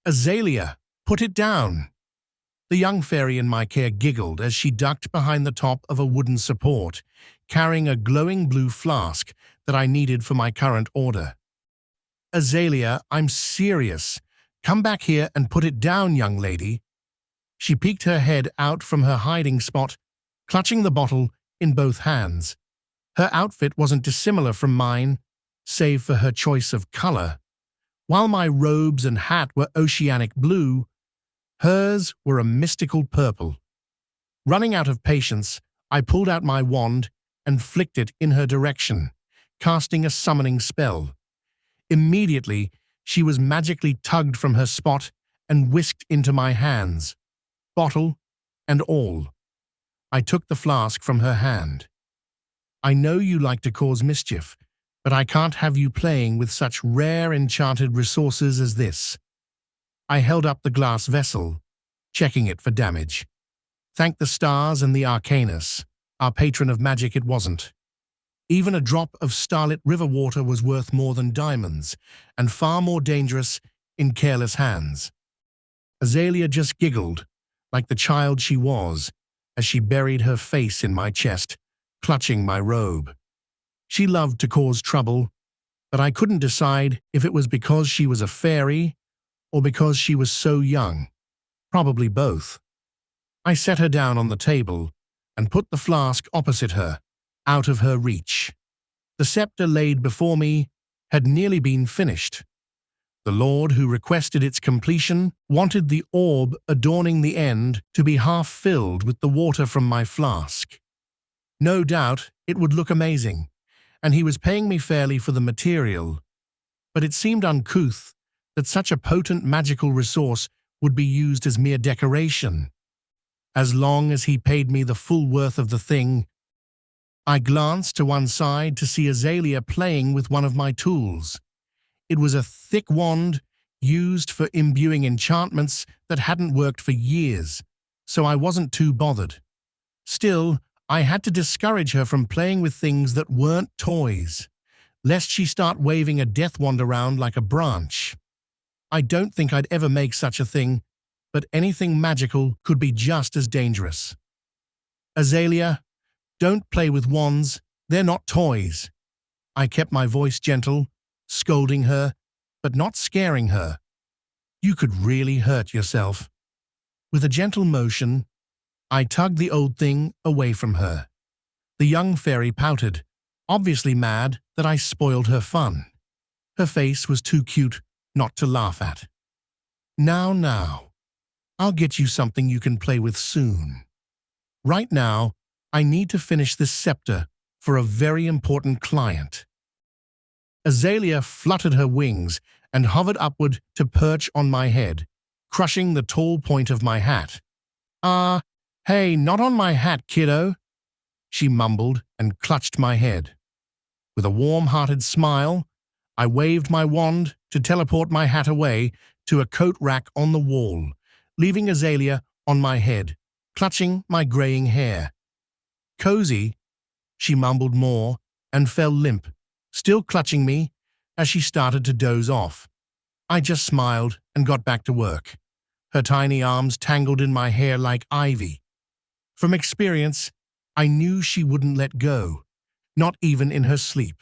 Azalea, put it down. The young fairy in my care giggled as she ducked behind the top of a wooden support, carrying a glowing blue flask that I needed for my current order. Azalea, I'm serious. Come back here and put it down, young lady. She peeked her head out from her hiding spot, clutching the bottle in both hands. Her outfit wasn't dissimilar from mine, save for her choice of color. While my robes and hat were oceanic blue, hers were a mystical purple. Running out of patience, I pulled out my wand and flicked it in her direction, casting a summoning spell. Immediately, she was magically tugged from her spot and whisked into my hands, bottle and all. I took the flask from her hand. I know you like to cause mischief, but I can't have you playing with such rare enchanted resources as this. I held up the glass vessel, checking it for damage. Thank the stars and the Arcanus, our patron of magic it wasn't. Even a drop of starlit river water was worth more than diamonds, and far more dangerous in careless hands. Azalea just giggled, like the child she was, as she buried her face in my chest, clutching my robe. She loved to cause trouble, but I couldn't decide if it was because she was a fairy or because she was so young. Probably both. I set her down on the table and put the flask opposite her, out of her reach. The scepter laid before me had nearly been finished. The lord who requested its completion wanted the orb adorning the end to be half filled with the water from my flask. No doubt it would look amazing, and he was paying me fairly for the material, but it seemed uncouth that such a potent magical resource would be used as mere decoration. As long as he paid me the full worth of the thing, I glanced to one side to see Azalea playing with one of my tools. It was a thick wand used for imbuing enchantments that hadn't worked for years, so I wasn't too bothered. Still, I had to discourage her from playing with things that weren't toys, lest she start waving a death wand around like a branch. I don't think I'd ever make such a thing, but anything magical could be just as dangerous. Azalea, don't play with wands, they're not toys. I kept my voice gentle, scolding her, but not scaring her. You could really hurt yourself. With a gentle motion, I tugged the old thing away from her. The young fairy pouted, obviously mad that I spoiled her fun. Her face was too cute not to laugh at. Now, I'll get you something you can play with soon. Right now, I need to finish this scepter for a very important client. Azalea fluttered her wings and hovered upward to perch on my head, crushing the tall point of my hat. Hey, not on my hat, kiddo, she mumbled and clutched my head. With a warm-hearted smile, I waved my wand to teleport my hat away to a coat rack on the wall, leaving Azalea on my head, clutching my graying hair. Cozy, she mumbled more and fell limp, still clutching me as she started to doze off. I just smiled and got back to work, her tiny arms tangled in my hair like ivy. From experience, I knew she wouldn't let go, not even in her sleep.